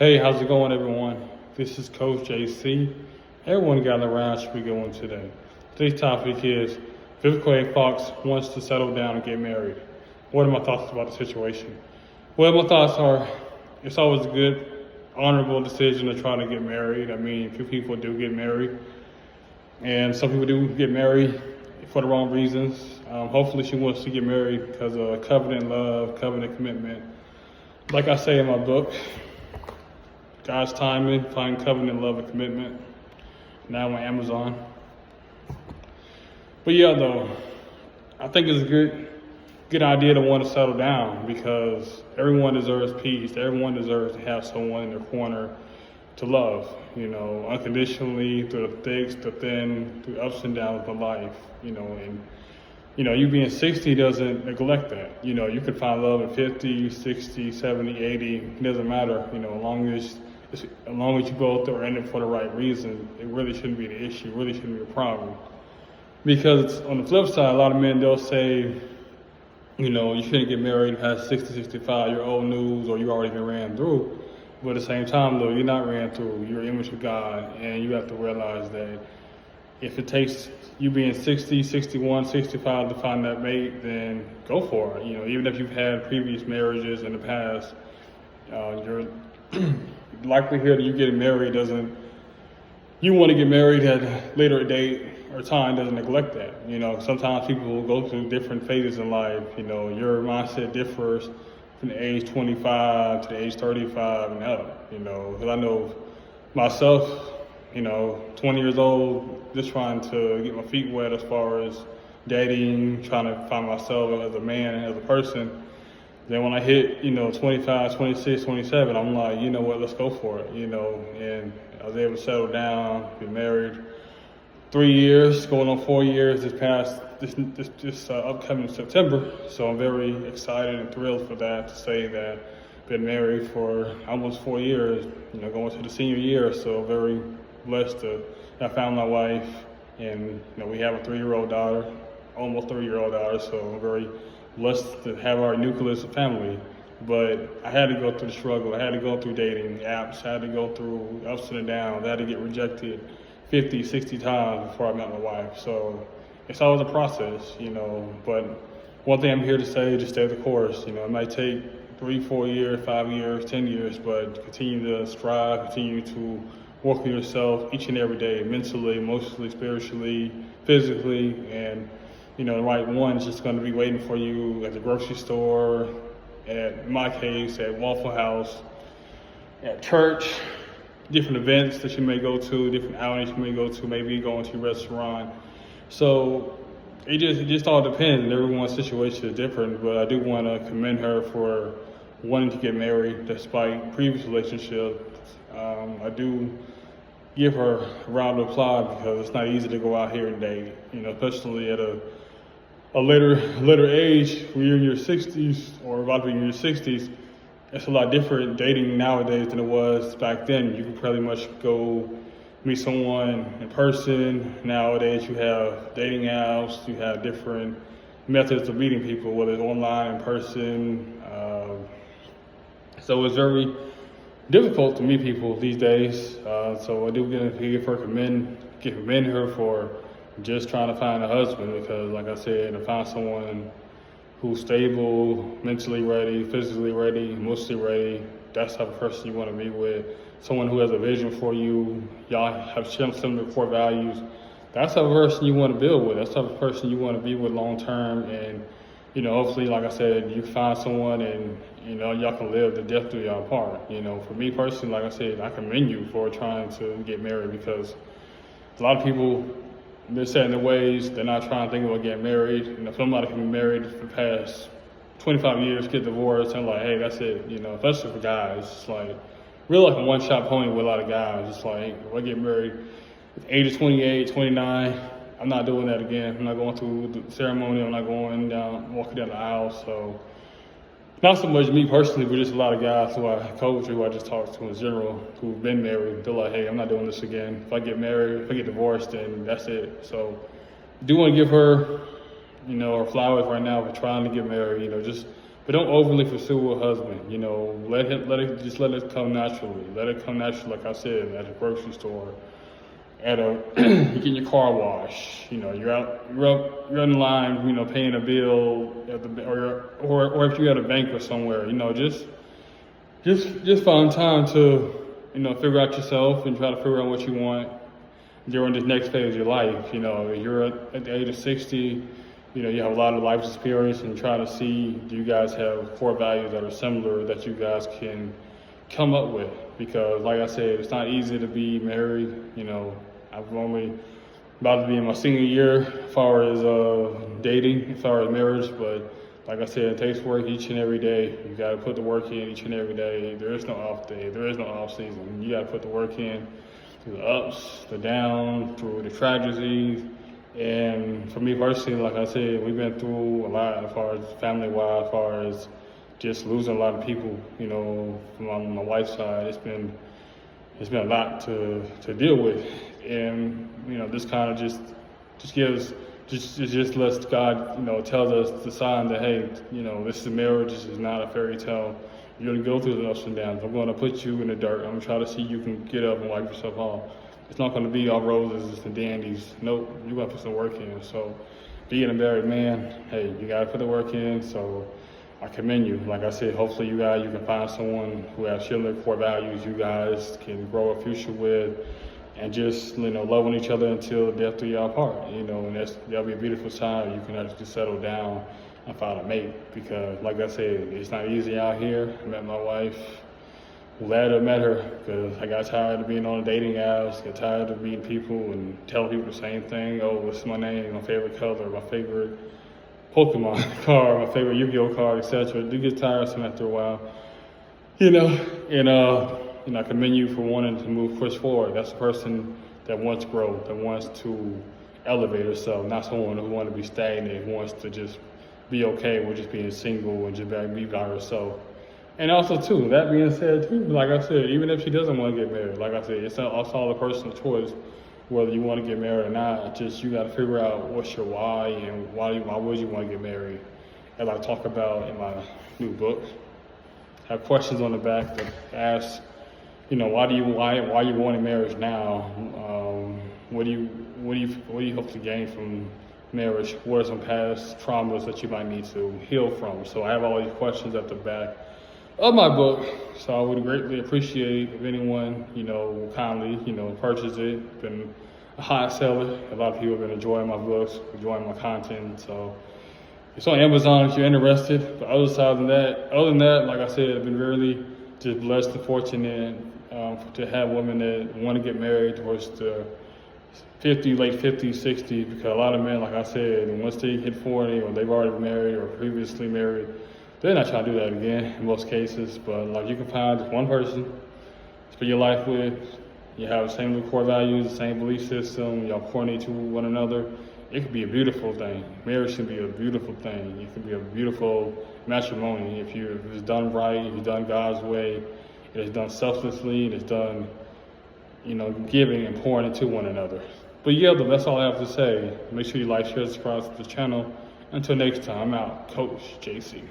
Hey, how's it going, everyone? This is Coach JC. Everyone gathering around should be going today. Today's topic is Vivica A Fox wants to settle down and get married. What are my thoughts about the situation? Well, my thoughts are it's always a good, honorable decision to try to get married. I mean, few people do get married, and some people do get married for the wrong reasons. Hopefully, she wants to get married because of covenant love, covenant commitment. Like I say in my book, God's timing, find covenant love and commitment. Now on Amazon. But yeah, though, I think it's a good idea to want to settle down because everyone deserves peace. Everyone deserves to have someone in their corner to love, unconditionally, through the thick, the thin, through ups and downs of life, and you being 60 doesn't neglect that. You could find love at 50, 60, 70, 80, it doesn't matter, as long as you both are in it for the right reason, it really shouldn't be the issue, it really shouldn't be a problem. Because on the flip side, a lot of men, they'll say, you shouldn't get married past 60, 65, you're old news, or you already been ran through. But at the same time, though, you're not ran through, you're image of God, and you have to realize that if it takes you being 60, 61, 65 to find that mate, then go for it. Even if you've had previous marriages in the past, your likelihood of you getting married you want to get married at a later date or time doesn't neglect that. Sometimes people will go through different phases in life. Your mindset differs from the age 25 to the age 35 and up, because I know myself, 20 years old, just trying to get my feet wet as far as dating, trying to find myself as a man and as a person. Then when I hit, 25, 26, 27, I'm like, you know what, let's go for it, and I was able to settle down, be married 3 years, going on 4 years this upcoming September. So I'm very excited and thrilled for that, to say that I've been married for almost 4 years, going to the senior year. So very blessed to have found my wife, and we have a 3-year-old daughter, almost 3-year-old daughter. So I'm very blessed to have our nucleus of family. But I had to go through the struggle. I had to go through dating apps. I had to go through ups and downs. I had to get rejected 50, 60 times before I met my wife. So it's always a process, but one thing I'm here to say is just stay the course. It might take 3, 4 years, 5 years, 10 years, but continue to strive, continue to work on yourself each and every day, mentally, emotionally, spiritually, physically, and the right one is just going to be waiting for you at the grocery store, in my case, at Waffle House, at church, different events that you may go to, different outings you may go to, maybe going to a restaurant. So it just all depends, and everyone's situation is different, but I do want to commend her for wanting to get married despite previous relationships. I do give her a round of applause because it's not easy to go out here and date, especially at a later age, when you're in your 60s or about to be in your 60s. It's a lot different dating nowadays than it was back then. You can pretty much go meet someone in person. Nowadays you have dating apps, you have different methods of meeting people, whether it's online, in person. So it's very difficult to meet people these days. So I do commend her for just trying to find a husband, because like I said, to find someone who's stable, mentally ready, physically ready, emotionally ready, that's the type of person you want to be with. Someone who has a vision for you, y'all have similar core values. That's the type of person you want to build with. That's the type of person you want to be with long term. And, hopefully, like I said, you find someone and, y'all can live the death do y'all apart. For me personally, like I said, I commend you for trying to get married, because a lot of people, they're set in their ways, they're not trying to think about getting married. If somebody can be married for the past 25 years, get divorced, and like, hey, that's it, especially for guys. It's like, really like a one-shot pony with a lot of guys. It's like, if I get married at the age of 28, 29, I'm not doing that again. I'm not going through the ceremony, I'm not walking down the aisle. So, not so much me personally, but just a lot of guys who I coach or who I just talk to in general who've been married. They're like, hey, I'm not doing this again. If I get married, if I get divorced, then that's it. So I do want to give her, her flowers right now for trying to get married, but don't overly pursue a husband. You know, let it come naturally. Let it come naturally, like I said, at a grocery store, at a you get your car wash. You know, you're in line. You know, paying a bill at the or if you're at a bank or somewhere. You know, just find time to, you know, figure out yourself and try to figure out what you want during this next phase of your life. You know, if you're at the age of 60, you know, you have a lot of life experience, and try to see, do you guys have core values that are similar that you guys can come up with? Because like I said, it's not easy to be married. You know, I'm only about to be in my senior year as far as dating, as far as marriage, but like I said, it takes work each and every day. You got to put the work in each and every day. There is no off day. There is no off season. You got to put the work in through the ups, the downs, through the tragedies. And for me personally, like I said, we've been through a lot as far as family-wise, as far as just losing a lot of people. You know, from my wife's side, it's been a lot to deal with. And you know, this kind of just lets God, you know, tells us the sign that, hey, you know, this is marriage. This is not a fairy tale. You're gonna go through the ups and downs. I'm gonna put you in the dirt. I'm gonna try to see you can get up and wipe yourself off. It's not gonna be all roses and dandies. Nope, you gotta put some work in. So, being a married man, hey, you gotta put the work in. So, I commend you. Like I said, hopefully you can find someone who has similar core values. You guys can grow a future with, and just, you know, loving each other until death do y'all part. You know, and that'll be a beautiful time. You can actually settle down and find a mate, because like I said, it's not easy out here. I met my wife. Glad to have met her, because I got tired of being on the dating apps, got tired of meeting people and telling people the same thing. Oh, what's my name, my favorite color, my favorite Pokemon card, my favorite Yu-Gi-Oh card, etc. It do get tiresome after a while. You know, and I commend you for wanting to push forward. That's a person that wants growth, that wants to elevate herself, not someone who wants to be stagnant, who wants to just be okay with just being single and just be by herself. And also, too, that being said, too, like I said, even if she doesn't want to get married, like I said, it's all a personal choice whether you want to get married or not. Just, you got to figure out what's your why, and why would you want to get married. As I talk about in my new book, I have questions on the back that ask, you know, why you wanting marriage now? What do you hope to gain from marriage? What are some past traumas that you might need to heal from? So I have all these questions at the back of my book. So I would greatly appreciate if anyone, you know, kindly, you know, purchase it. Been a hot seller. A lot of people have been enjoying my books, enjoying my content. So it's on Amazon if you're interested. But other than that, like I said, I've been really just blessed and fortunate to have women that want to get married towards the late 50s, 60s, because a lot of men, like I said, once they hit 40 or they've already been married or previously married, they're not trying to do that again in most cases. But like, you can find just one person to spend your life with. You have the same core values, the same belief system, y'all coordinate to one another. It could be a beautiful thing. Marriage can be a beautiful thing. It can be a beautiful matrimony if it's done right, if it's done God's way, if it's done selflessly, and it's done, you know, giving and pouring into one another. But yeah, that's all I have to say. Make sure you like, share, subscribe to the channel. Until next time, I'm out. Coach JC.